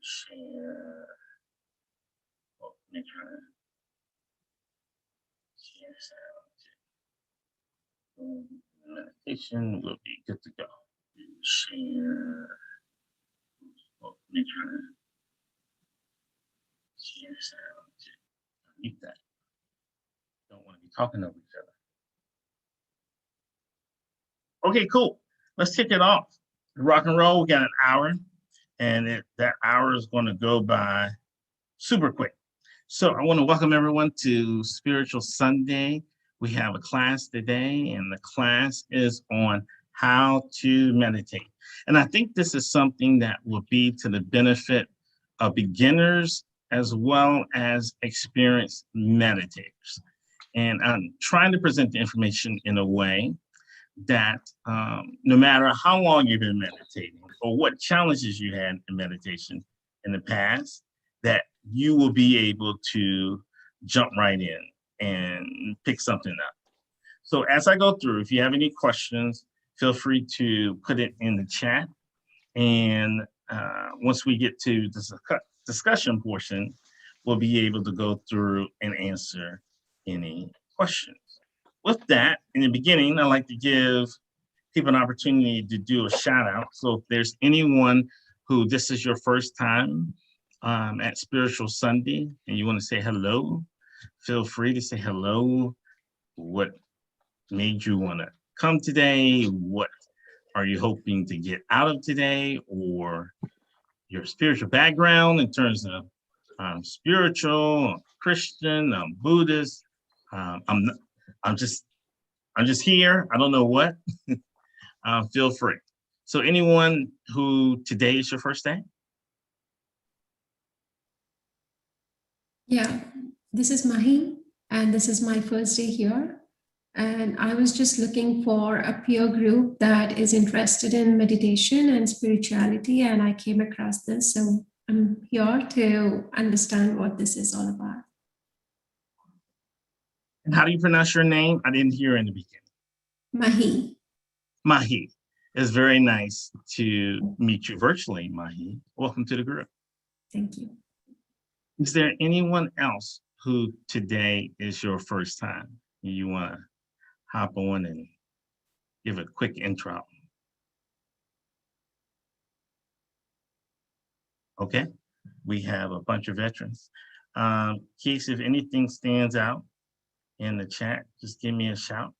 Share. Oh, make sure. Share sound. Meditation will be good to go. Share. Oh, make sure. Share sound. Eat that. Don't want to be talking over each other. Okay, cool. Let's kick it off. Rock and roll. We got an hour, and that hour is going to go by super quick. So I want to welcome everyone to Spiritual Sunday. We have a class today, and the class is on how to meditate. And I think this is something that will be to the benefit of beginners as well as experienced meditators. And I'm trying to present the information in a way that no matter how long you've been meditating or what challenges you had in meditation in the past, that you will be able to jump right in and pick something up. So as I go through, if you have any questions, feel free to put it in the chat. And once we get to the discussion portion, we'll be able to go through and answer any questions. With that, in the beginning, I'd like to give people an opportunity to do a shout out. So if there's anyone who this is your first time at Spiritual Sunday and you want to say hello, feel free to say hello. What made you want to come today? What are you hoping to get out of today? Or your spiritual background in terms of spiritual, Christian, Buddhist. I'm just here. I don't know what. Feel free. So anyone who today is your first day? Yeah, this is Mahi, and this is my first day here. And I was just looking for a peer group that is interested in meditation and spirituality, and I came across this. So I'm here to understand what this is all about. And how do you pronounce your name? I didn't hear in the beginning. Mahi. Mahi. It's very nice to meet you virtually, Mahi. Welcome to the group. Thank you. Is there anyone else who today is your first time? You want to hop on and give a quick intro? Okay, we have a bunch of veterans. Keith, if anything stands out in the chat, just give me a shout.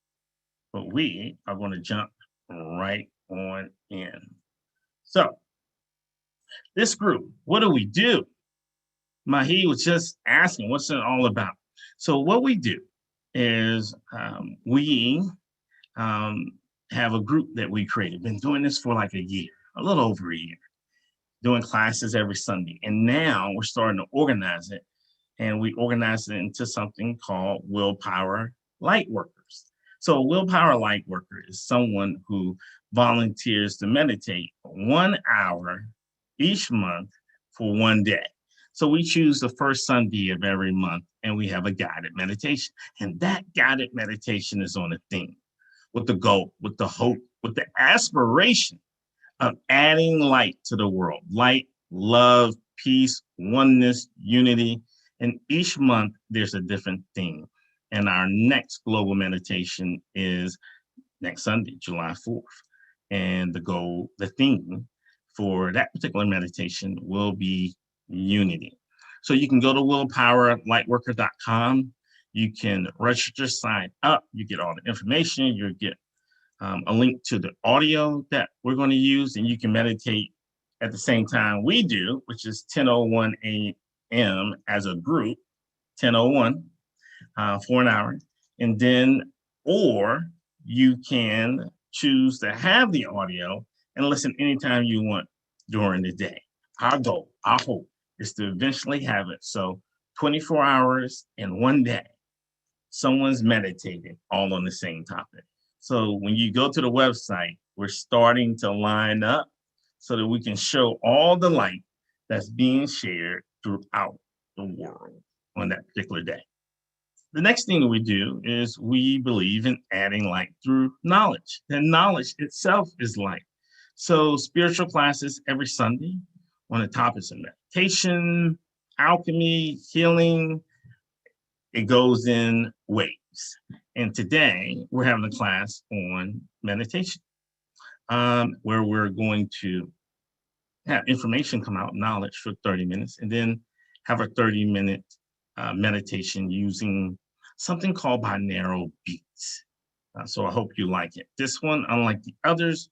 But we are going to jump right on in. So, this group, what do we do? Mahi was just asking, what's it all about? So, what we do is we have a group that we created. Been doing this for like a year, a little over a year, doing classes every Sunday. And now we're starting to organize it. And we organize it into something called Willpower Lightworkers. So a Willpower Lightworker is someone who volunteers to meditate 1 hour each month for 1 day. So we choose the first Sunday of every month and we have a guided meditation. And that guided meditation is on a theme with the goal, with the hope, with the aspiration of adding light to the world. Light, love, peace, oneness, unity. And each month there's a different theme. And our next global meditation is next Sunday, July 4th. And the theme for that particular meditation will be unity. So you can go to willpowerlightworker.com. You can register, sign up. You get all the information. You get a link to the audio that we're going to use, and you can meditate at the same time we do, which is 10:01 a.m. as a group, 10:01 for an hour. And then, or you can choose to have the audio and listen anytime you want during the day. Our goal, our hope is to eventually have it so 24 hours in 1 day, someone's meditating all on the same topic. So when you go to the website, we're starting to line up so that we can show all the light that's being shared throughout the world on that particular day. The next thing we do is we believe in adding light through knowledge. And knowledge itself is light. So spiritual classes every Sunday on the topics of meditation, alchemy, healing, it goes in waves. And today we're having a class on meditation, where we're going to have information come out, knowledge for 30 minutes, and then have a 30-minute meditation using something called binaural beats. So I hope you like it. This one, unlike the others,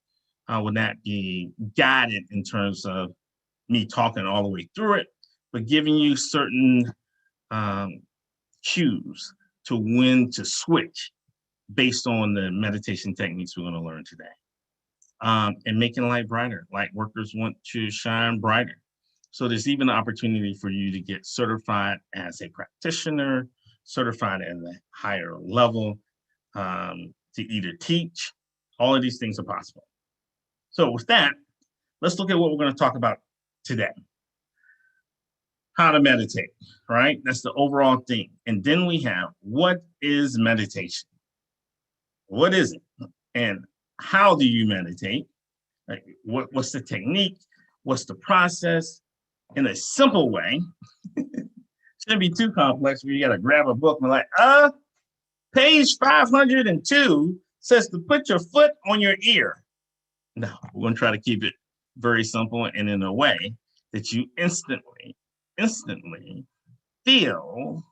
will not be guided in terms of me talking all the way through it, but giving you certain cues to when to switch based on the meditation techniques we're going to learn today. And making light brighter. Light workers want to shine brighter. So there's even an opportunity for you to get certified as a practitioner, certified at a higher level, to either teach. All of these things are possible. So with that, let's look at what we're going to talk about today. How to meditate, right? That's the overall thing. And then we have, what is meditation? What is it? And how do you meditate? Like, what's the technique? What's the process? In a simple way. Shouldn't be too complex where you got to grab a book and be like, page 502 says to put your foot on your ear. No, we're going to try to keep it very simple and in a way that you instantly feel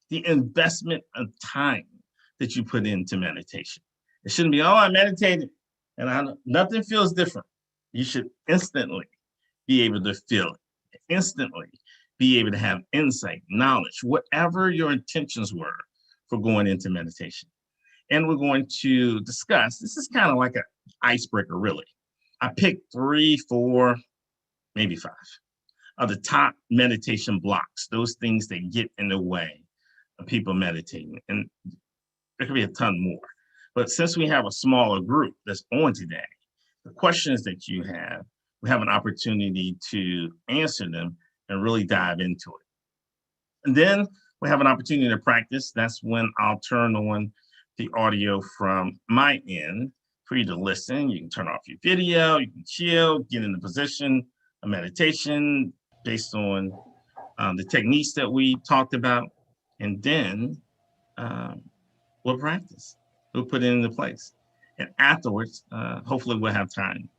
the investment of time that you put into meditation. It shouldn't be, I meditated and nothing feels different. You should instantly be able to feel it, instantly be able to have insight, knowledge, whatever your intentions were for going into meditation. And we're going to discuss, this is kind of like an icebreaker, really. I picked 3, 4, maybe 5 of the top meditation blocks, those things that get in the way of people meditating. And there could be a ton more. But since we have a smaller group that's on today, the questions that you have, we have an opportunity to answer them and really dive into it. And then we have an opportunity to practice. That's when I'll turn on the audio from my end for you to listen. You can turn off your video, you can chill, get in the position of meditation based on the techniques that we talked about. And then we'll practice. We'll put it into place. And afterwards, hopefully we'll have time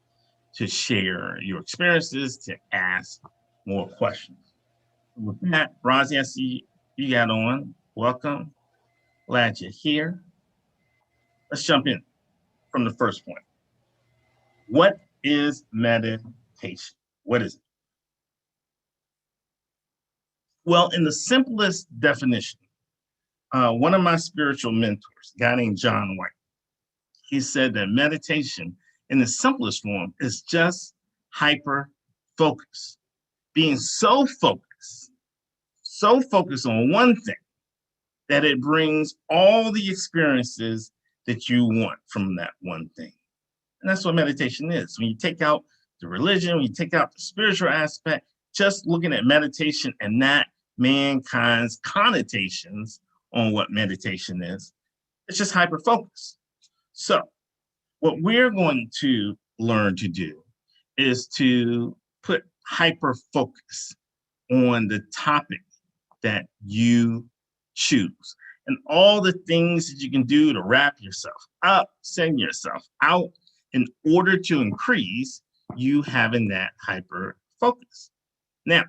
to share your experiences, to ask more questions. With that, Rosie, I see you got on. Welcome. Glad you're here. Let's jump in from the first point. What is meditation? What is it? Well, in the simplest definition, one of my spiritual mentors, a guy named John White, he said that meditation in the simplest form is just hyper focus. Being so focused on one thing that it brings all the experiences that you want from that one thing. And that's what meditation is. When you take out the religion, when you take out the spiritual aspect, just looking at meditation and not mankind's connotations on what meditation is, it's just hyper focus. So what we're going to learn to do is to put hyper focus on the topic that you choose and all the things that you can do to wrap yourself up, send yourself out in order to increase you having that hyper focus. Now,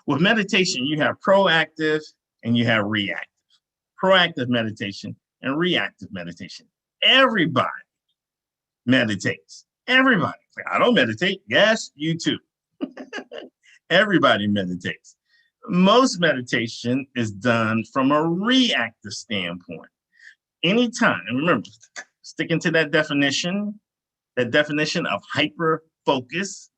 with meditation, you have proactive and you have reactive. Proactive meditation and reactive meditation. Everybody meditates. Everybody. I don't meditate. Yes, you too. Everybody meditates. Most meditation is done from a reactive standpoint. Anytime, and remember, sticking to that definition of hyper focus,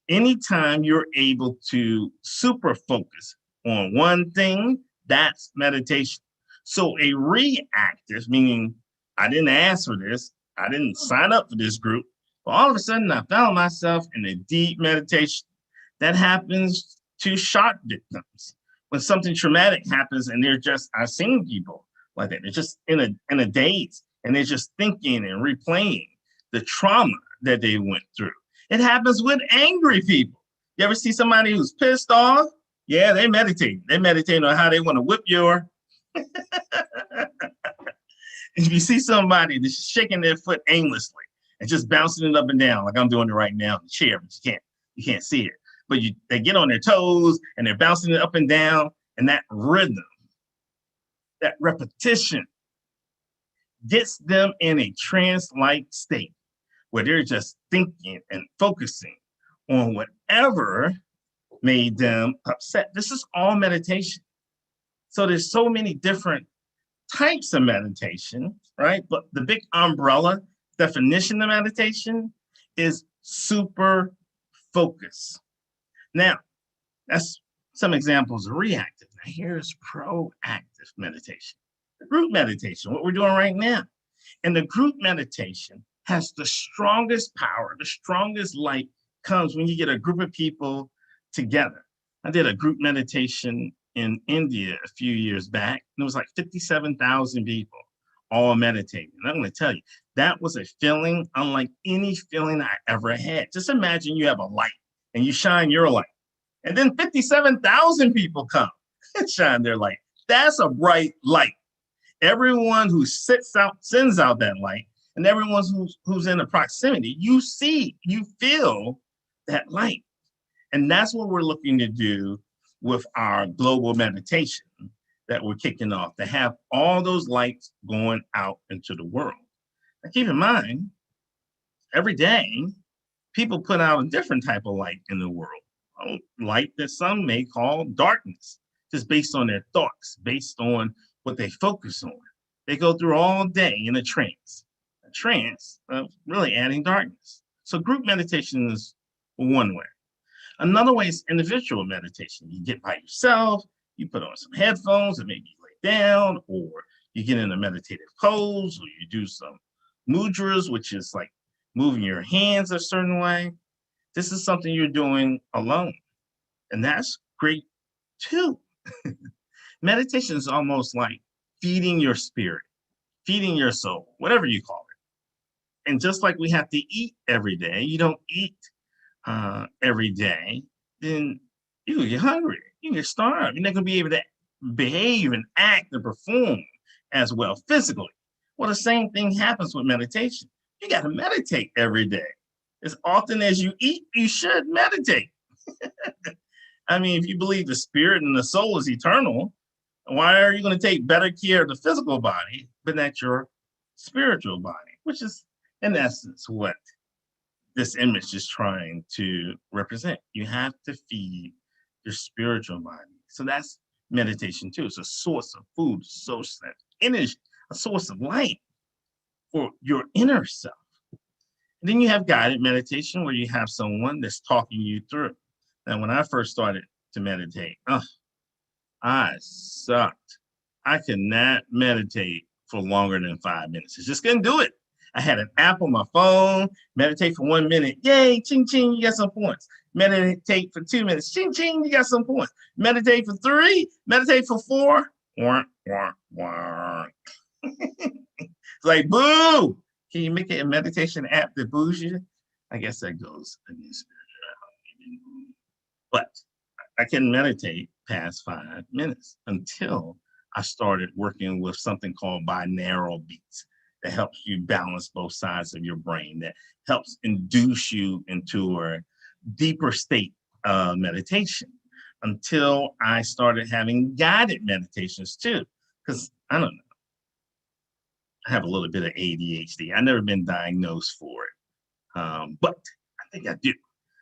anytime you're able to super focus on one thing, that's meditation. So a reactive, meaning I didn't ask for this, I didn't sign up for this group, but all of a sudden I found myself in a deep meditation. That happens to shock victims. When something traumatic happens and they're just, I've seen people like that, they're just in a daze and they're just thinking and replaying the trauma that they went through. It happens with angry people You ever see somebody who's pissed off? Yeah, they meditate. They meditate on how they want to whip your. If you see somebody that's shaking their foot aimlessly and just bouncing it up and down, like I'm doing it right now in the chair, but you can't see it. But they get on their toes and they're bouncing it up and down, and that rhythm, that repetition, gets them in a trance-like state where they're just thinking and focusing on whatever made them upset. This is all meditation. So there's so many different types of meditation, right? But the big umbrella definition of meditation is super focus. Now, that's some examples of reactive. Now, here's proactive meditation. The group meditation, what we're doing right now. And the group meditation has the strongest power, the strongest light comes when you get a group of people together. I did a group meditation in India a few years back, and it was like 57,000 people all meditating. And I'm going to tell you, that was a feeling unlike any feeling I ever had. Just imagine you have a light and you shine your light, and then 57,000 people come and shine their light. That's a bright light. Everyone who sends out that light, and everyone who's in the proximity, you see, you feel that light. And that's what we're looking to do with our global meditation that we're kicking off, to have all those lights going out into the world. Now, keep in mind, every day, people put out a different type of light in the world, a light that some may call darkness, just based on their thoughts, based on what they focus on. They go through all day in a trance of really adding darkness. So group meditation is one way. Another way is individual meditation. You get by yourself, you put on some headphones and maybe you lay down, or you get in a meditative pose, or you do some mudras, which is like moving your hands a certain way. This is something you're doing alone, and that's great too. Meditation is almost like feeding your spirit, feeding your soul, whatever you call it. And just like we have to eat every day, you don't eat every day, then you get hungry, you get starved. You're not going to be able to behave and act and perform as well physically. Well, the same thing happens with meditation. You got to meditate every day. As often as you eat, you should meditate. I mean, if you believe the spirit and the soul is eternal, why are you going to take better care of the physical body, but not your spiritual body, which is in essence what this image is trying to represent. You have to feed your spiritual body. So that's meditation too. It's a source of food, a source of energy, a source of light for your inner self. And then you have guided meditation, where you have someone that's talking you through. Now, when I first started to meditate, I sucked. I could not meditate for longer than 5 minutes. I just couldn't do it. I had an app on my phone, meditate for 1 minute. Yay, ching, ching, you got some points. Meditate for 2 minutes. Ching, ching, you got some points. Meditate for 3, meditate for 4. Wah, wah, wah. It's like, boo. Can you make it a meditation app that boos you? I guess that goes against spirituality. But I can meditate past 5 minutes until I started working with something called binaural beats that helps you balance both sides of your brain, that helps induce you into a deeper state of meditation, until I started having guided meditations too. Because I don't know, I have a little bit of ADHD. I've never been diagnosed for it, but I think I do.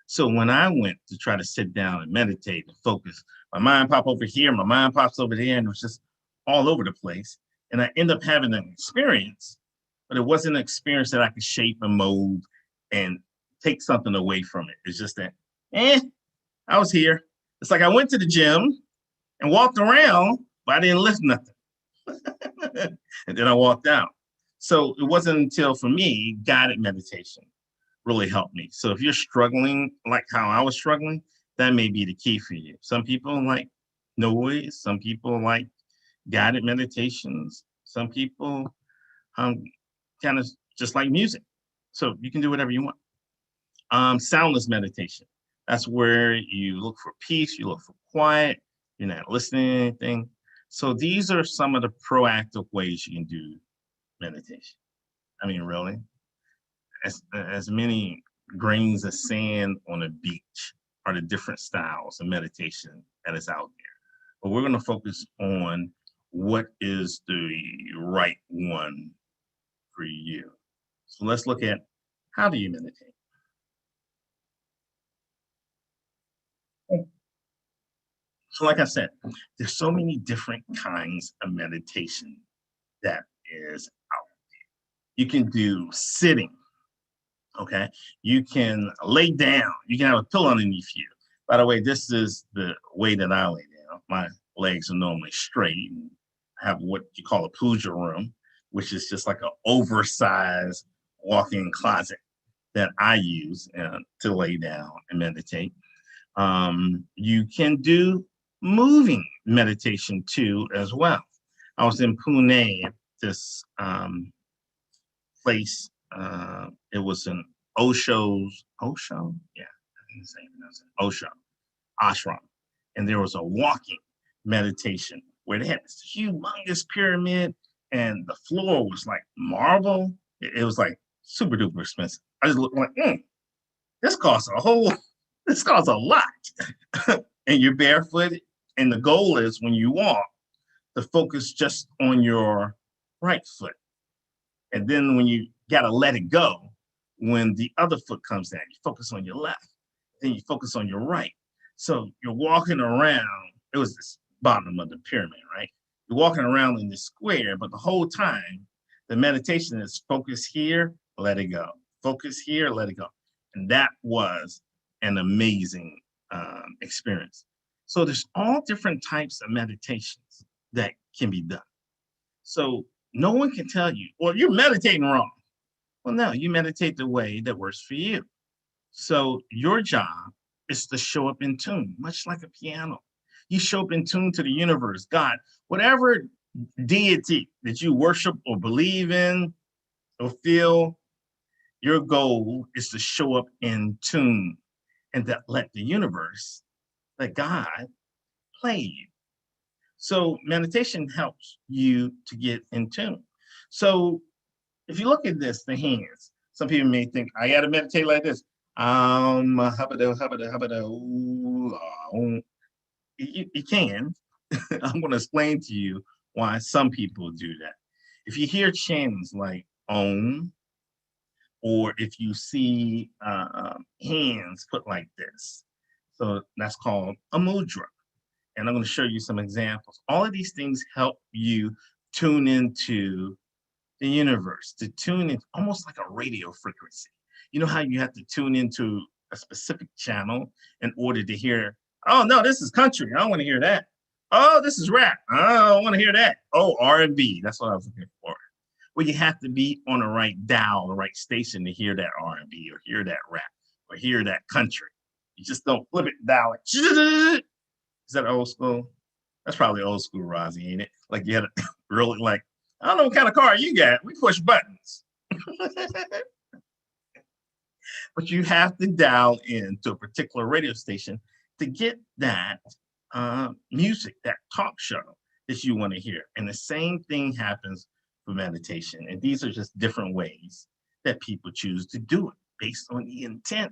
So when I went to try to sit down and meditate and focus, my mind popped over here, my mind pops over there, and it was just all over the place. And I end up having an experience, but it wasn't an experience that I could shape and mold and take something away from it. It's just that, I was here. It's like I went to the gym and walked around, but I didn't lift nothing. And then I walked out. So it wasn't until, for me, guided meditation really helped me. So if you're struggling like how I was struggling, that may be the key for you. Some people like noise. Some people like guided meditations. Some people kind of just like music. So you can do whatever you want. Soundless meditation. That's where you look for peace, you look for quiet, you're not listening to anything. So these are some of the proactive ways you can do meditation. I mean, really, as many grains of sand on a beach are the different styles of meditation that is out there. But we're going to focus on what is the right one for you. So let's look at, how do you meditate? So like I said, there's so many different kinds of meditation that is out. You can do sitting, okay? You can lay down. You can have a pillow underneath you. By the way, this is the way that I lay down. My legs are normally straight. I have what you call a puja room, which is just like an oversized walk-in closet that I use to lay down and meditate. You can do moving meditation too as well. I was in Pune at this place. It was an Osho? Yeah, I think the same. It was an Osho ashram. And there was a walking meditation where they had this humongous pyramid and the floor was like marble. It was like super duper expensive. I just looked like, this costs this costs a lot. And you're barefooted. And the goal is, when you walk, to focus just on your right foot. And then when you gotta let it go, when the other foot comes down, you focus on your left, then you focus on your right. So you're walking around, it was this bottom of the pyramid, right? You're walking around in this square, but the whole time, the meditation is focus here, let it go. Focus here, let it go. And that was an amazing experience. So there's all different types of meditations that can be done. So no one can tell you, well, you're meditating wrong. Well, no, you meditate the way that works for you. So your job is to show up in tune, much like a piano. You show up in tune to the universe, God, whatever deity that you worship or believe in or feel, your goal is to show up in tune and that let the universe, let God play you. So meditation helps you to get in tune. So if you look at this, the hands, some people may think, I got to meditate like this. You can. I'm going to explain to you why some people do that. If you hear chants like Om, or if you see hands put like this, so that's called a mudra. And I'm going to show you some examples. All of these things help you tune into the universe, to tune in almost like a radio frequency. You know how you have to tune into a specific channel in order to hear, oh no, this is country, I don't want to hear that. Oh, this is rap, I don't want to hear that. Oh, R&B, that's what I was looking for. Well, you have to be on the right dial, the right station to hear that R&B or hear that rap or hear that country. You just don't flip it dial it. Is that old school? That's probably old school, Rozzy, ain't it? Like you had to really like, I don't know what kind of car you got. We push buttons. But you have to dial in to a particular radio station to get that music, that talk show that you want to hear. And the same thing happens for meditation. And these are just different ways that people choose to do it based on the intent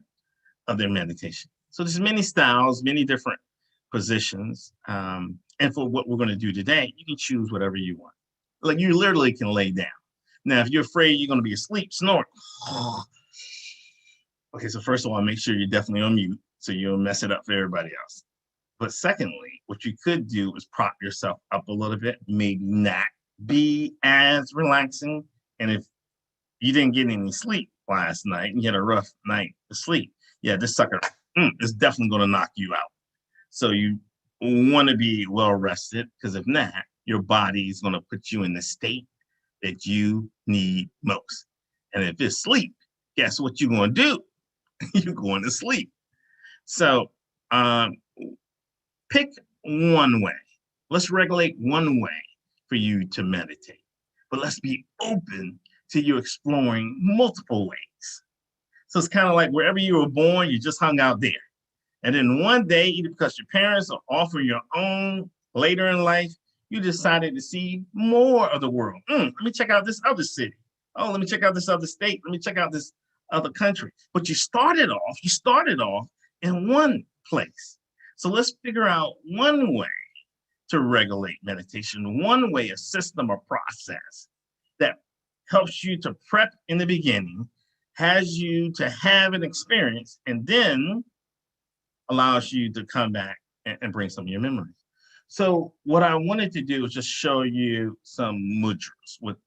of their meditation. So there's many styles, many different positions. And for what we're going to do today, you can choose whatever you want. Like you literally can lay down. Now, if you're afraid you're going to be asleep, snort. Okay, so first of all, make sure you're definitely on mute so you don't mess it up for everybody else. But secondly, what you could do is prop yourself up a little bit, maybe not be as relaxing. And if you didn't get any sleep last night and you had a rough night to sleep, yeah, this sucker is definitely going to knock you out. So you want to be well rested, because if not, your body is going to put you in the state that you need most. And if it's sleep, guess what you're going to do? You're going to sleep. So pick one way. Let's regulate one way for you to meditate. But let's be open to you exploring multiple ways. So it's kind of like wherever you were born, you just hung out there. And then one day, either because your parents are off on your own later in life, you decided to see more of the world. Let me check out this other city. Oh, let me check out this other state. Let me check out this other country. But you started off in one place. So let's figure out one way to regulate meditation, one way, a system or process that helps you to prep in the beginning, has you to have an experience, and then allows you to come back and bring some of your memories. So what I wanted to do is just show you some mudras with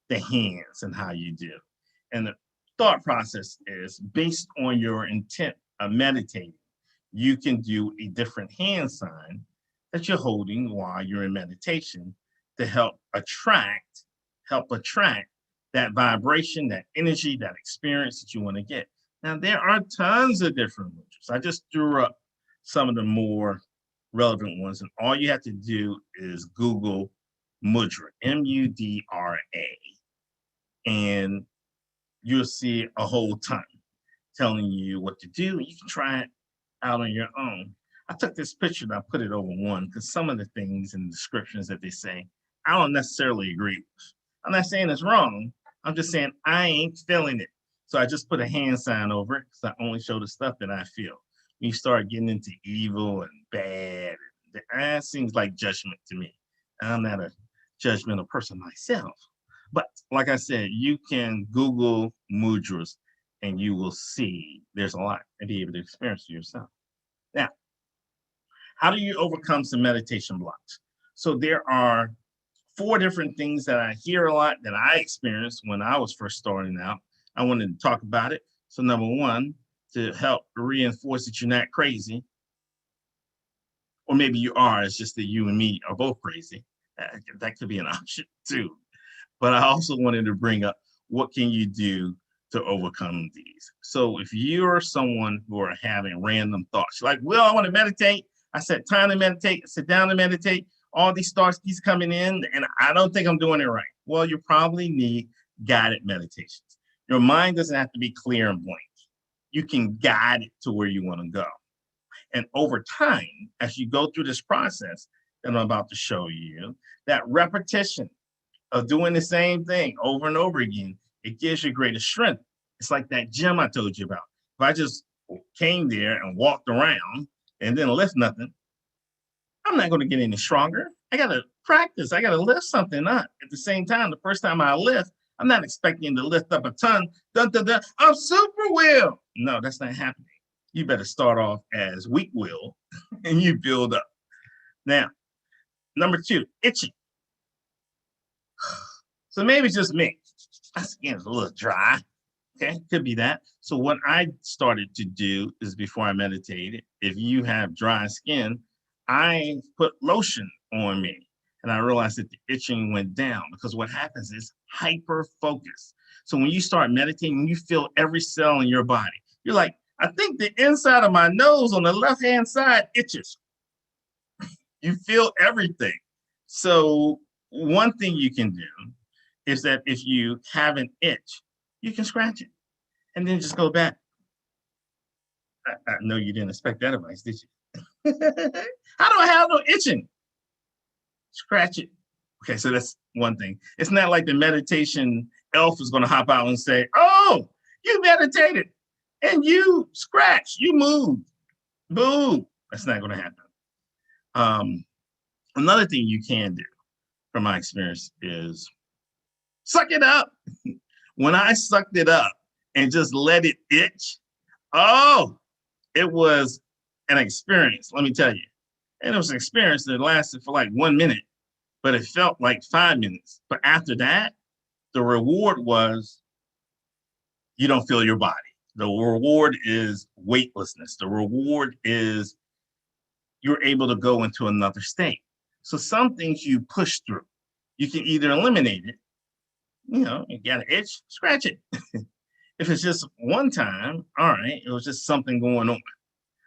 the hands and how you do. And the thought process is based on your intent of meditating. You can do a different hand sign that you're holding while you're in meditation to help attract that vibration, that energy, that experience that you want to get. Now, there are tons of different mudras. I just threw up some of the more relevant ones, and all you have to do is Google mudra, M-U-D-R-A, and you'll see a whole ton telling you what to do. You can try it out on your own. I took this picture and I put it over one because some of the things and descriptions that they say, I don't necessarily agree with. I'm not saying it's wrong. I'm just saying I ain't feeling it. So I just put a hand sign over it because I only show the stuff that I feel. When you start getting into evil and bad, that seems like judgment to me. I'm not a judgmental person myself. But like I said, you can Google mudras and you will see there's a lot to be able to experience for yourself. Now, how do you overcome some meditation blocks? So there are 4 different things that I hear a lot that I experienced when I was first starting out. I wanted to talk about it. So number 1, to help reinforce that you're not crazy, or maybe you are, it's just that you and me are both crazy. That could be an option too. But I also wanted to bring up, what can you do to overcome these? So if you're someone who are having random thoughts, like, well, I want to meditate. I set time to meditate, sit down to meditate. All these thoughts keeps coming in, and I don't think I'm doing it right. Well, you probably need guided meditations. Your mind doesn't have to be clear and blank. You can guide it to where you want to go. And over time, as you go through this process that I'm about to show you, that repetition of doing the same thing over and over again, it gives you greater strength. It's like that gym I told you about. If I just came there and walked around and didn't lift nothing, I'm not going to get any stronger. I got to practice. I got to lift something up. At the same time, the first time I lift, I'm not expecting to lift up a ton. Dun, dun, dun, I'm super will. No, that's not happening. You better start off as weak will and you build up. Now, number 2, itching. So maybe it's just me. My skin is a little dry. Okay, could be that. So what I started to do is, before I meditated, if you have dry skin, I put lotion on me. And I realized that the itching went down, because what happens is hyper focus. So when you start meditating, you feel every cell in your body. You're like, I think the inside of my nose on the left-hand side itches. You feel everything. So one thing you can do is that if you have an itch, you can scratch it and then just go back. I know you didn't expect that advice, did you? How do I have no itching? Scratch it. Okay, so that's one thing. It's not like the meditation elf is going to hop out and say, oh, you meditated and you scratched, you moved. Boo. That's not going to happen. Another thing you can do, from my experience, is suck it up. When I sucked it up and just let it itch, oh, it was an experience, let me tell you. And it was an experience that lasted for like 1 minute, but it felt like 5 minutes. But after that, the reward was you don't feel your body. The reward is weightlessness. The reward is you're able to go into another state. So some things you push through. You can either eliminate it, you got an itch, scratch it. If it's just one time, all right, it was just something going on.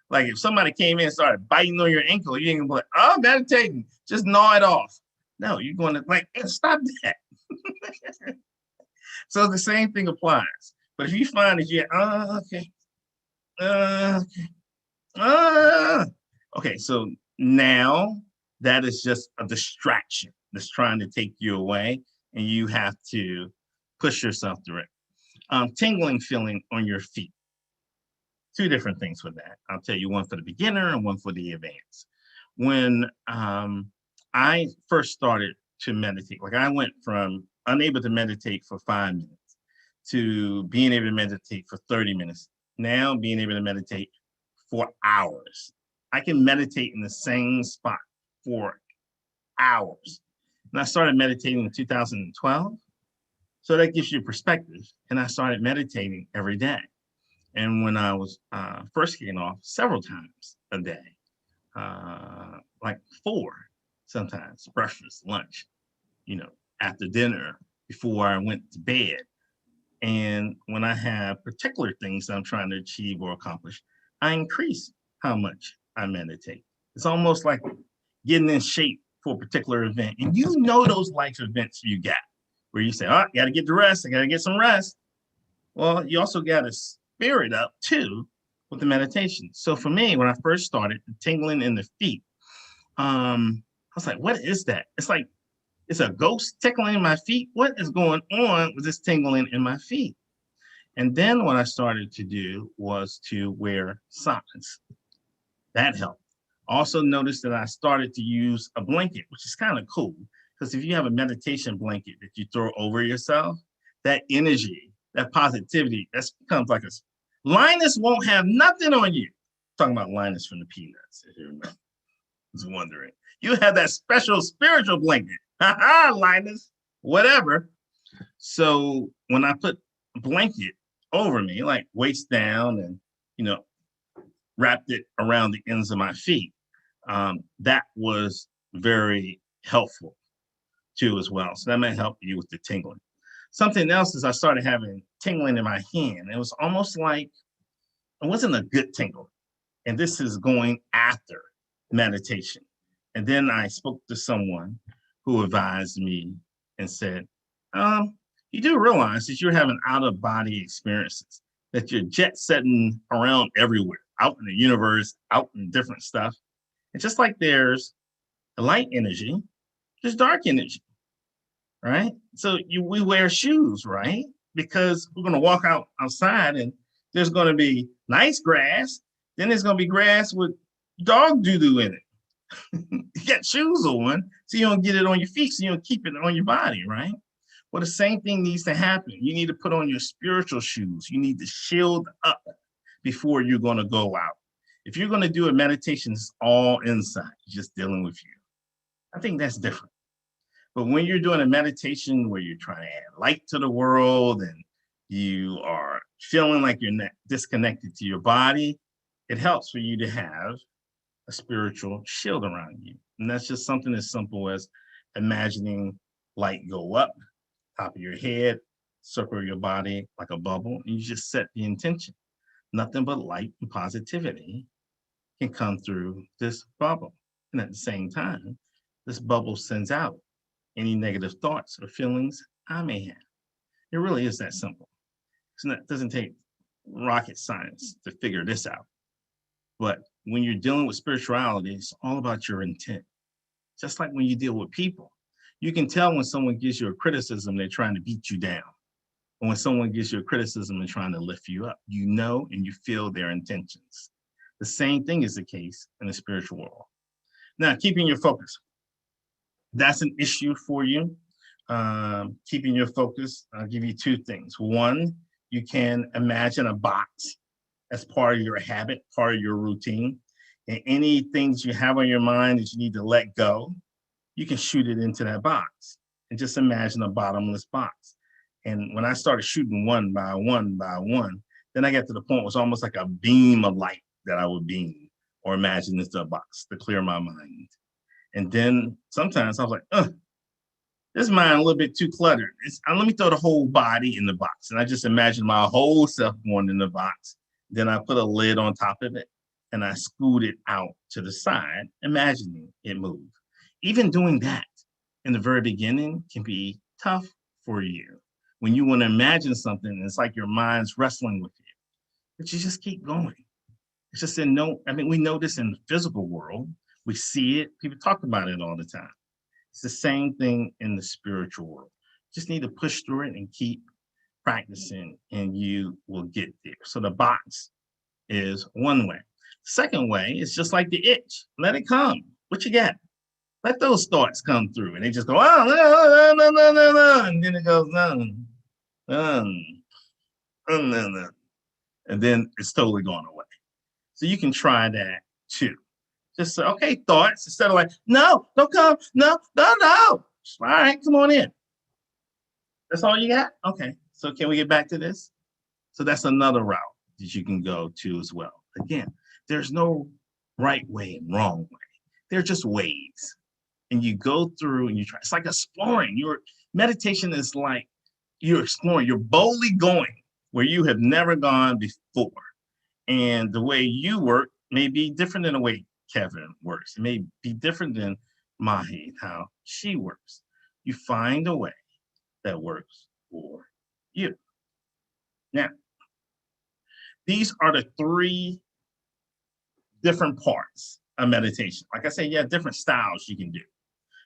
Like if somebody came in and started biting on your ankle, you ain't gonna be like, oh, meditating, just gnaw it off. No, you're going to like, hey, stop that. So the same thing applies. But if you find that you're, okay, Okay, so now that is just a distraction that's trying to take you away, and you have to push yourself through it. Tingling feeling on your feet. Two different things with that. I'll tell you one for the beginner and one for the advanced. When I first started to meditate, like I went from unable to meditate for 5 minutes to being able to meditate for 30 minutes, now being able to meditate for hours. I can meditate in the same spot for hours. And I started meditating in 2012. So that gives you perspective. And I started meditating every day. And when I was first getting off, several times a day, like four, sometimes breakfast, lunch, after dinner, before I went to bed. And when I have particular things that I'm trying to achieve or accomplish, I increase how much I meditate. It's almost like getting in shape for a particular event. And those life events you got where you say, oh, I got to get the rest. I got to get some rest. Well, you also got to spirit up too with the meditation. So for me, when I first started, the tingling in the feet, I was like, what is that? It's like, it's a ghost tickling in my feet. What is going on with this tingling in my feet? And then what I started to do was to wear socks. That helped. Also noticed that I started to use a blanket, which is kind of cool, because if you have a meditation blanket that you throw over yourself, that energy, that positivity, that becomes like Linus won't have nothing on you. I'm talking about Linus from the Peanuts, if you was wondering. You have that special spiritual blanket. Linus, whatever. So when I put a blanket over me, like waist down, and wrapped it around the ends of my feet, that was very helpful too as well. So that may help you with the tingling. Something else is I started having tingling in my hand. It was almost like it wasn't a good tingle. And this is going after meditation. And then I spoke to someone who advised me and said, you do realize that you're having out-of-body experiences, that you're jet setting around everywhere, out in the universe, out in different stuff. And just like there's light energy, there's dark energy, right? So we wear shoes, right? Because we're going to walk outside and there's going to be nice grass. Then there's going to be grass with dog doo-doo in it. You got shoes on, so you don't get it on your feet, so you don't keep it on your body, right? Well, the same thing needs to happen. You need to put on your spiritual shoes. You need to shield up before you're going to go out. If you're going to do a meditation, it's all inside, just dealing with you. I think that's different. But when you're doing a meditation where you're trying to add light to the world and you are feeling like you're not disconnected to your body, it helps for you to have a spiritual shield around you. And that's just something as simple as imagining light go up, top of your head, circle your body like a bubble, and you just set the intention. Nothing but light and positivity can come through this bubble. And at the same time, this bubble sends out any negative thoughts or feelings I may have. It really is that simple. It doesn't take rocket science to figure this out. But when you're dealing with spirituality, it's all about your intent. Just like when you deal with people, you can tell when someone gives you a criticism, they're trying to beat you down. And when someone gives you a criticism and trying to lift you up, you know and you feel their intentions. The same thing is the case in the spiritual world. Now, keeping your focus. That's an issue for you. Keeping your focus, I'll give you two things. One, you can imagine a box as part of your habit, part of your routine. And any things you have on your mind that you need to let go, you can shoot it into that box and just imagine a bottomless box. And when I started shooting one by one by one, then I got to the point where it's almost like a beam of light that I would beam or imagine into a box to clear my mind. And then sometimes I was like, this mind a little bit too cluttered. Let me throw the whole body in the box. And I just imagine my whole self going in the box. Then I put a lid on top of it and I scoot it out to the side, imagining it move. Even doing that in the very beginning can be tough for you. When you want to imagine something, it's like your mind's wrestling with you, but you just keep going. It's just in no, I mean, we know this in the physical world. We see it, people talk about it all the time. It's the same thing in the spiritual world. Just need to push through it and keep practicing, and you will get there. So the box is one way. Second way is just like the itch. Let it come. What you got? Let those thoughts come through, and they just go, oh, no, no, no, no, no, and then it goes, no, no, no, no, and then it's totally gone away. So you can try that too. Just say, okay, thoughts, instead of like, no, don't come, no, no, no. All right, come on in. That's all you got? Okay, so can we get back to this? So that's another route that you can go to as well. Again, there's no right way and wrong way. They're just ways. And you go through and you try. It's like exploring. Your meditation is like you're exploring. You're boldly going where you have never gone before. And the way you work may be different than the way Kevin works. It may be different than Mahi, how she works. You find a way that works for you. Now, these are the 3 different parts of meditation. Like I said, you have different styles you can do.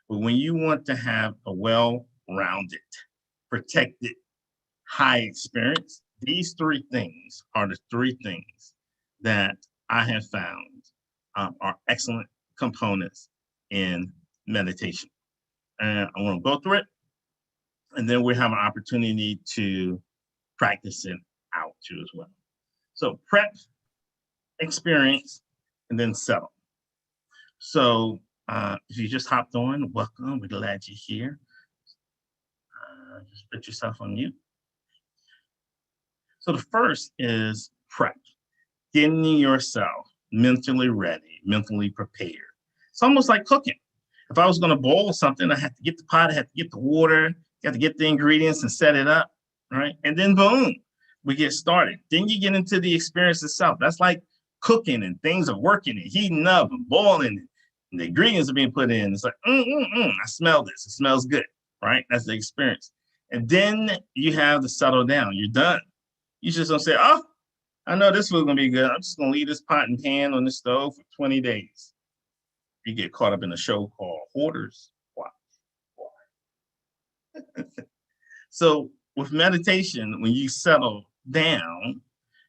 But when you want to have a well-rounded, protected, high experience, these 3 things are the 3 things that I have found are excellent components in meditation. And I want to go through it, and then we have an opportunity to practice it out too as well. So prep, experience, and then settle. So if you just hopped on, welcome. We're glad you're here. Just put yourself on mute. So the first is prep, getting yourself mentally ready, mentally prepared. It's almost like cooking. If I was going to boil something, I had to get the pot, I had to get the water, got to get the ingredients and set it up, right? And then boom, we get started. Then you get into the experience itself. That's like cooking, and things are working and heating up and boiling, and the ingredients are being put in. It's like, I smell this. It smells good, right? That's the experience. And then you have to settle down. You're done. You just don't say, oh, I know this was going to be good. I'm just going to leave this pot and pan on the stove for 20 days. You get caught up in a show called Hoarders. Wow. So with meditation, when you settle down,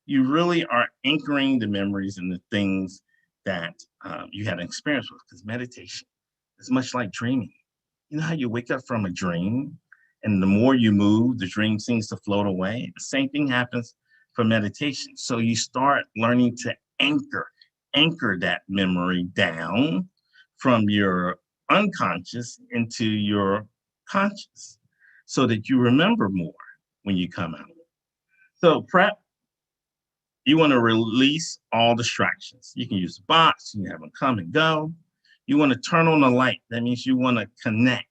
you really are anchoring the memories and the things that you had an experience with, because meditation is much like dreaming. You know how you wake up from a dream, and the more you move, the dream seems to float away? The same thing happens for meditation. So you start learning to anchor that memory down from your unconscious into your conscious, so that you remember more when you come out. So prep, you want to release all distractions. You can use the box, you can have them come and go. You want to turn on the light. That means you want to connect,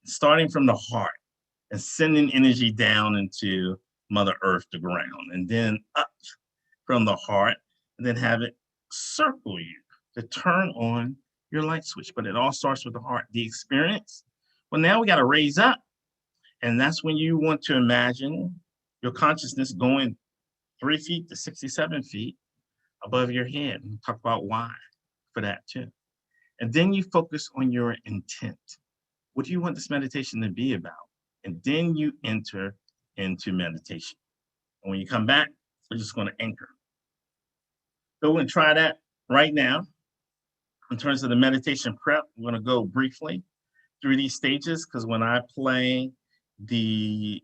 starting from the heart and sending energy down into Mother Earth, the ground, and then up from the heart, and then have it circle you to turn on your light switch. But it all starts with the heart. The experience, well, now we got to raise up. And that's when you want to imagine your consciousness going 3 feet to 67 feet above your head. And talk about why for that too. And then you focus on your intent. What do you want this meditation to be about? And then you enter into meditation. And when you come back, we're just going to anchor. Go and try that right now. In terms of the meditation prep, we're going to go briefly through these stages, because when I play the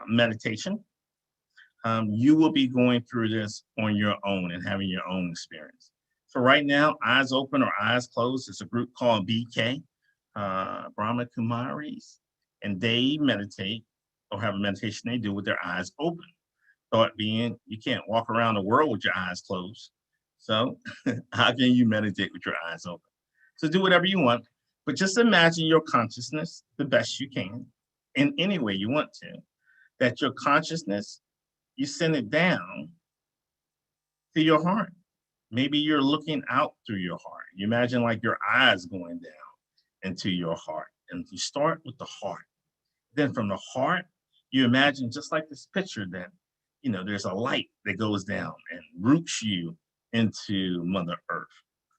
meditation, you will be going through this on your own and having your own experience. So right now, eyes open or eyes closed. It's a group called BK, Brahma Kumaris, and they meditate or have a meditation they do with their eyes open. Thought being, you can't walk around the world with your eyes closed. So how can you meditate with your eyes open? So do whatever you want, but just imagine your consciousness the best you can in any way you want to, that your consciousness, you send it down to your heart. Maybe you're looking out through your heart. You imagine like your eyes going down into your heart, and you start with the heart. Then from the heart, you imagine, just like this picture, that, you know, there's a light that goes down and roots you into Mother Earth.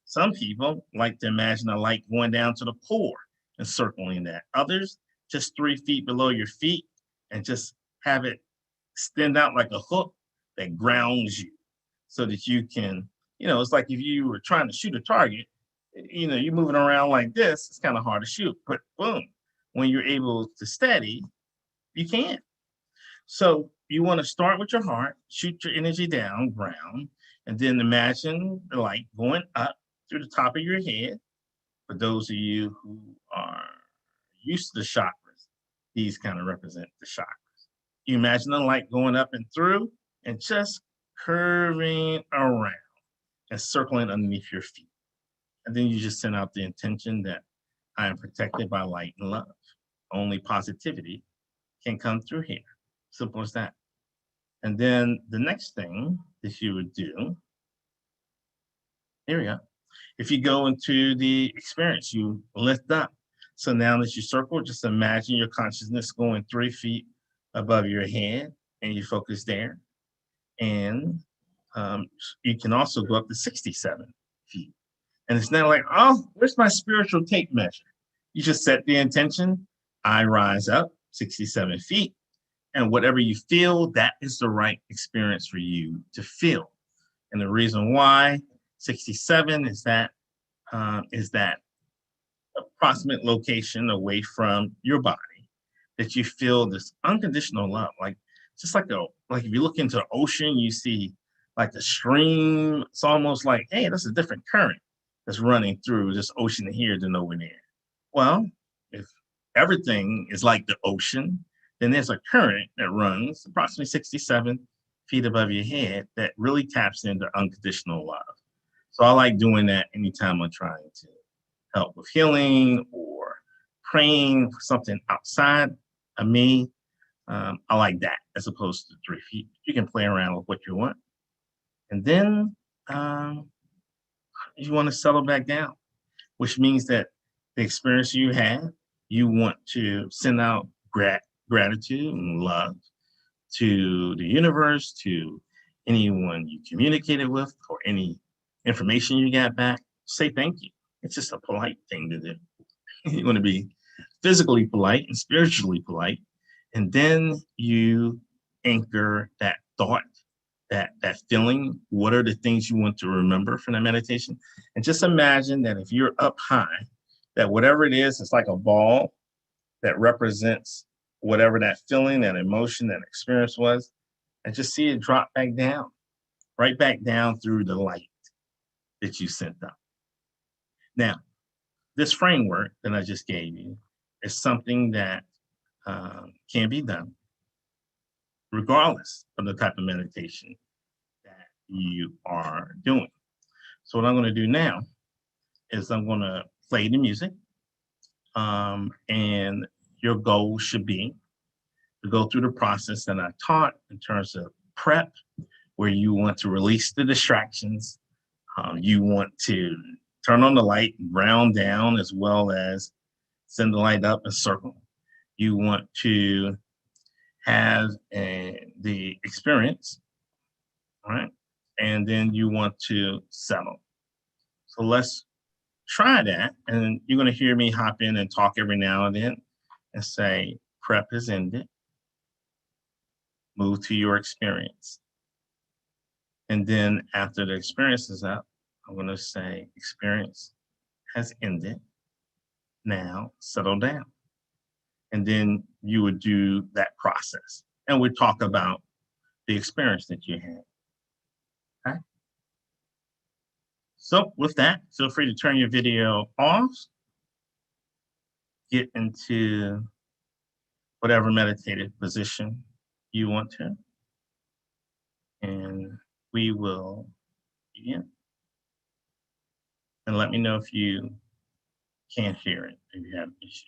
Some people like to imagine a light going down to the core and circling that. Others, just 3 feet below your feet and just have it extend out like a hook that grounds you so that you can, it's like if you were trying to shoot a target, you're moving around like this, it's kind of hard to shoot, but boom, when you're able to steady, you can. So you want to start with your heart, shoot your energy down, ground, and then imagine the light going up through the top of your head. For those of you who are used to the chakras, these kind of represent the chakras. You imagine the light going up and through and just curving around and circling underneath your feet. And then you just send out the intention that I am protected by light and love. Only positivity can come through here. Simple as that. And then the next thing that you would do, here we go. If you go into the experience, you lift up. So now that you circle, just imagine your consciousness going 3 feet above your head and you focus there. And you can also go up to 67 feet. And it's not like, oh, where's my spiritual tape measure? You just set the intention, I rise up 67 feet. And whatever you feel, that is the right experience for you to feel. And the reason why 67 is that approximate location away from your body that you feel this unconditional love. Like just like if you look into the ocean, you see like a stream. It's almost like, hey, that's a different current that's running through this ocean here than over there. Well, if everything is like the ocean, then there's a current that runs approximately 67 feet above your head that really taps into unconditional love. So I like doing that anytime I'm trying to help with healing or praying for something outside of me. I like that as opposed to 3 feet. You can play around with what you want. And then you want to settle back down, which means that the experience you had, you want to send out gratitude and love to the universe, to anyone you communicated with, or any information you got back. Say thank you. It's just a polite thing to do. You want to be physically polite and spiritually polite. And then you anchor that thought, that feeling. What are the things you want to remember from the meditation? And just imagine that if you're up high, that whatever it is, it's like a ball that represents whatever that feeling, that emotion, that experience was, and just see it drop back down, right back down through the light that you sent up. Now, this framework that I just gave you is something that can be done regardless of the type of meditation that you are doing. So what I'm going to do now is I'm going to play the music, and your goal should be to go through the process that I taught in terms of prep, where you want to release the distractions. You want to turn on the light, ground down, as well as send the light up and circle. You want to have the experience, right? And then you want to settle. So let's try that. And you're going to hear me hop in and talk every now and then and say, prep is ended. Move to your experience. And then after the experience is up, I'm going to say, experience has ended. Now settle down. And then you would do that process. And we talk about the experience that you had. Okay. So with that, feel free to turn your video off, get into whatever meditative position you want to, and we will begin. And let me know if you can't hear it, if you have issues.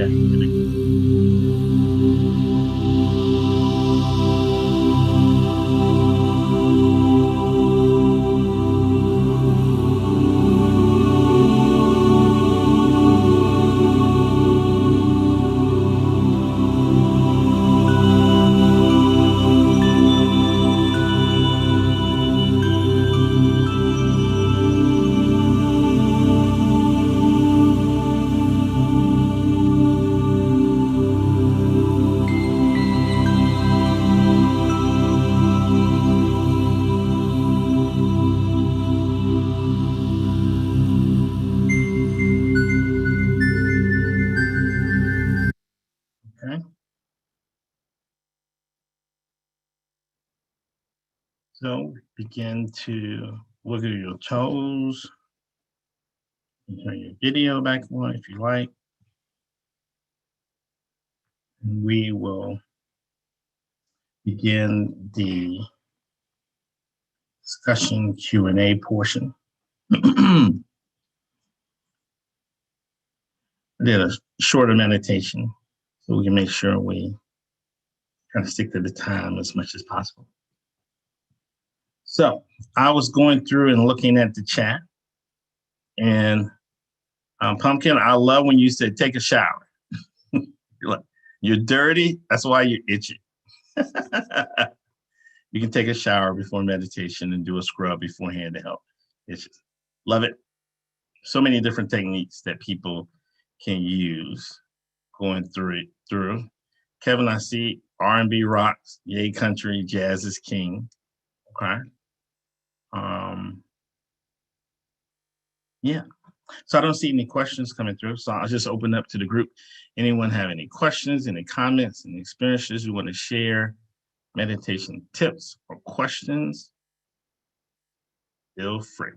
Okay. So begin to wiggle your toes. You turn your video back on if you like. And we will begin the discussion Q&A portion. I did a shorter meditation so we can make sure we kind of stick to the time as much as possible. So I was going through and looking at the chat, and Pumpkin, I love when you said take a shower. You're like, you're dirty, that's why you're itchy. You can take a shower before meditation and do a scrub beforehand to help itches. Love it. So many different techniques that people can use going through it. Kevin, I see R&B rocks, yay country, jazz is king. Okay. Yeah. So I don't see any questions coming through. So I'll just open up to the group. Anyone have any questions, any comments, any experiences you want to share, meditation tips or questions? Feel free.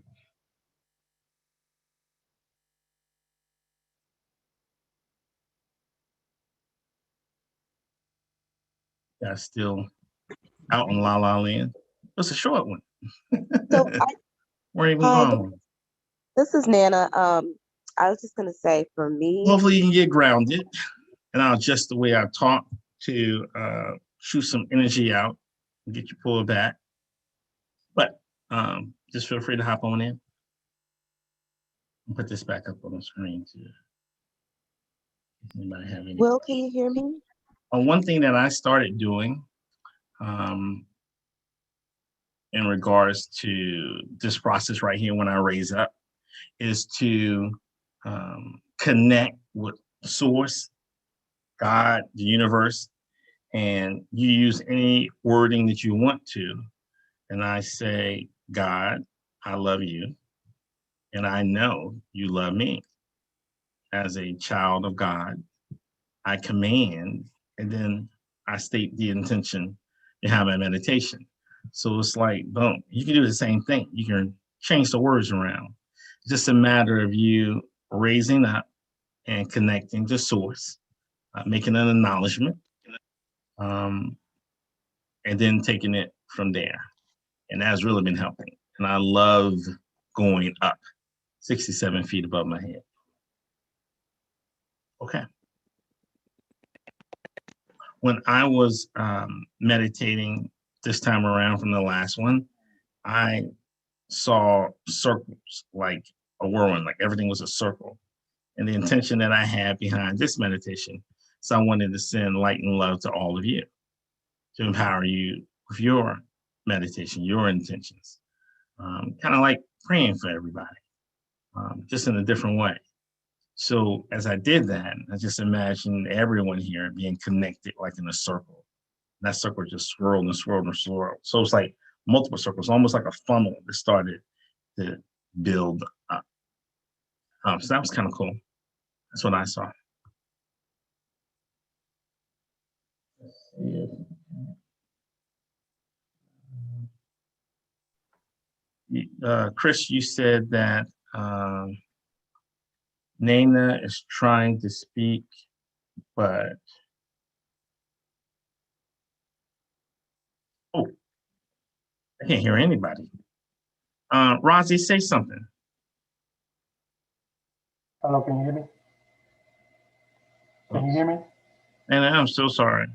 Guys still out in La La Land? It's a short one. So We're even gone. This is Nana. I was just gonna say, for me, hopefully you can get grounded, and I'll adjust the way I talk to shoot some energy out and get you pulled back. But just feel free to hop on in. I'll put this back up on the screen too. Anybody have any? Will, can you hear me? One thing that I started doing in regards to this process right here when I raise up is to connect with source, God, the universe, and you use any wording that you want to. And I say, God, I love you. And I know you love me. As a child of God, I command, and then I state the intention behind my meditation. So it's like, boom, you can do the same thing. You can change the words around. It's just a matter of you raising up and connecting to source, making an acknowledgement, and then taking it from there. And that's really been helping. And I love going up 67 feet above my head. Okay. When I was meditating this time around from the last one, I saw circles like a whirlwind, like everything was a circle. And the intention that I had behind this meditation, so I wanted to send light and love to all of you to empower you with your meditation, your intentions. Kind of like praying for everybody, just in a different way. So as I did that, I just imagined everyone here being connected like in a circle. And that circle just swirled and swirled and swirled. So it's like multiple circles, almost like a funnel that started to build up. So that was kind of cool. That's what I saw. Chris, you said that Nana is trying to speak, but oh, I can't hear anybody. Rozzy, say something. Hello, can you hear me? Can you hear me? And I'm so sorry.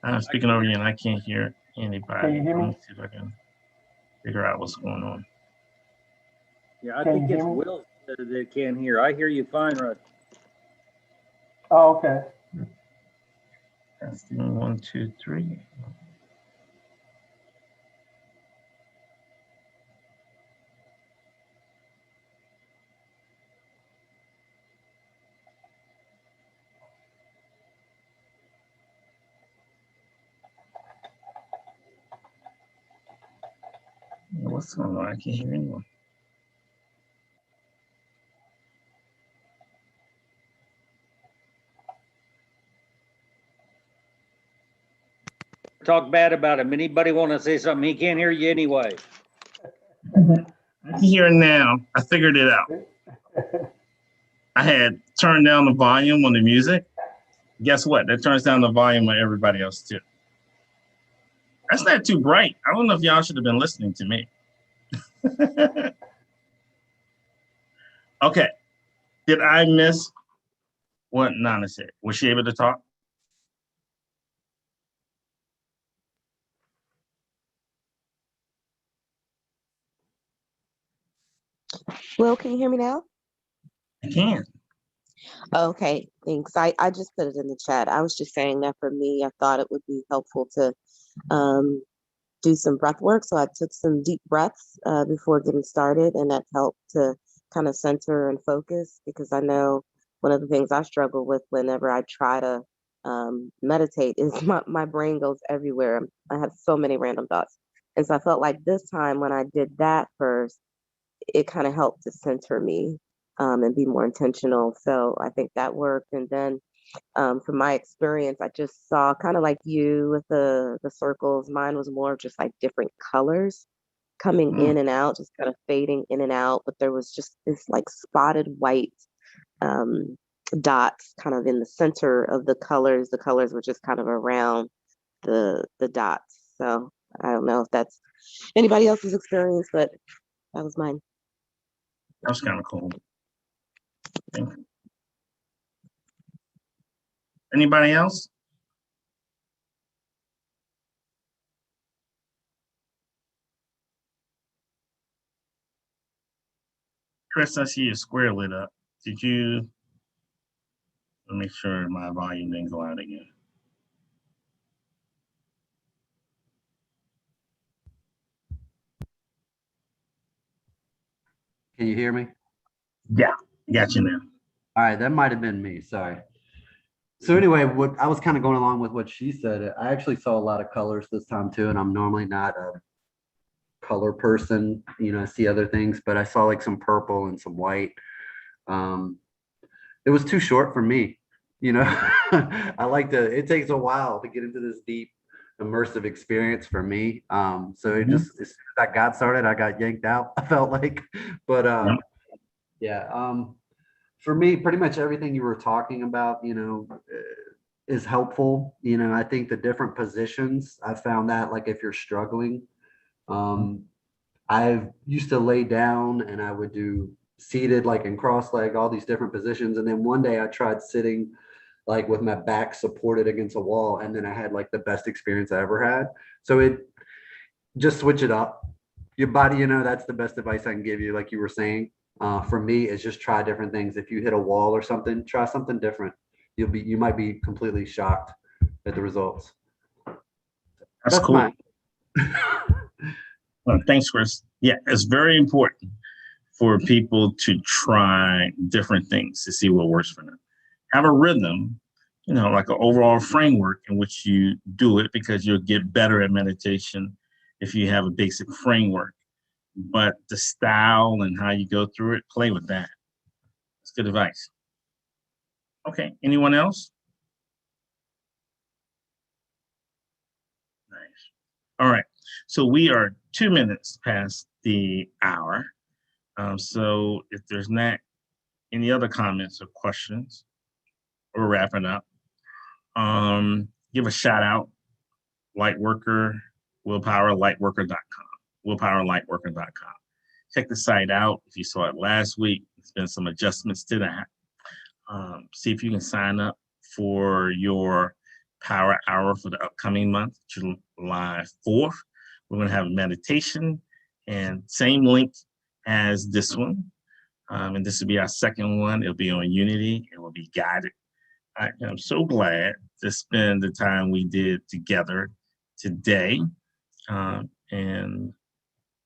I'm speaking over you and I can't hear anybody. Can you hear me? Let me see if I can figure out what's going on. Yeah, I Can think you it's hear me? Will that can't hear. I hear you fine, Russ. Oh, okay. Testing 1, 2, 3. What's going on? I can't hear anyone. Talk bad about him. Anybody want to say something? He can't hear you anyway. I can hear it now. I figured it out. I had turned down the volume on the music. Guess what? That turns down the volume of everybody else too. That's not too bright. I don't know if y'all should have been listening to me. Okay. Did I miss what Nana said? Was she able to talk? Will, can you hear me now? I can. Okay, thanks. I just put it in the chat. I was just saying that for me, I thought it would be helpful to um, do some breath work. So I took some deep breaths before getting started, and that helped to kind of center and focus because I know one of the things I struggle with whenever I try to meditate is my brain goes everywhere. I have so many random thoughts. And so I felt like this time when I did that first, it kind of helped to center me and be more intentional. So I think that worked. And then from my experience, I just saw kind of like you with the circles. Mine was more of just like different colors coming in and out, just kind of fading in and out. But there was just this like spotted white um, dots kind of in the center of the colors. The colors were just kind of around the dots. So I don't know if that's anybody else's experience, but that was mine. That's kind of cool. Thank you. Anybody else? Chris, I see your square lit up. Did you let me make sure my volume didn't go out again? Can you hear me? Yeah, got you now. All right, that might have been me. Sorry. So anyway, what I was kind of going along with what she said. I actually saw a lot of colors this time too, and I'm normally not a color person. I see other things, but I saw like some purple and some white. It was too short for me. I like to. It takes a while to get into this deep, immersive experience for me. So it just as soon as I got started, I got yanked out. I felt like, but yeah. For me, pretty much everything you were talking about, is helpful. I think the different positions, I found that like if you're struggling, I used to lay down and I would do seated, like in cross leg, all these different positions. And then one day I tried sitting like with my back supported against a wall. And then I had like the best experience I ever had. So it just switch it up. Your body, that's the best advice I can give you. Like you were saying, for me, is just try different things. If you hit a wall or something, try something different. You might be completely shocked at the results. That's cool. Mine. Well, thanks, Chris. Yeah, it's very important for people to try different things to see what works for them. Have a rhythm, like an overall framework in which you do it, because you'll get better at meditation if you have a basic framework. But the style and how you go through it, play with that. That's good advice. Okay, anyone else? Nice. All right, so we are 2 minutes past the hour. So if there's not any other comments or questions, we're wrapping up. Give a shout out, Lightworker, willpowerlightworker.com, willpowerlightworker.com. Check the site out. If you saw it last week, there's been some adjustments to that. See if you can sign up for your power hour for the upcoming month, July 4th. We're going to have a meditation and same link as this one. And this will be our second one. It'll be on Unity. It will be guided. I'm so glad to spend the time we did together today. And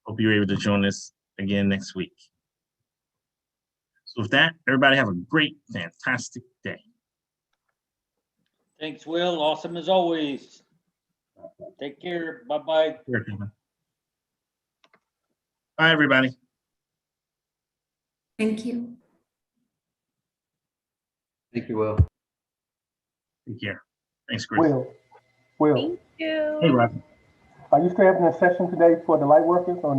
hope you're able to join us again next week. So with that, everybody have a great, fantastic day. Thanks, Will. Awesome as always. Take care. Bye-bye. Bye, everybody. Thank you. Thank you, Will. Take care. Thanks, Chris. Will, Thank you. Hey, Roger. are you still having a session today for the light workers or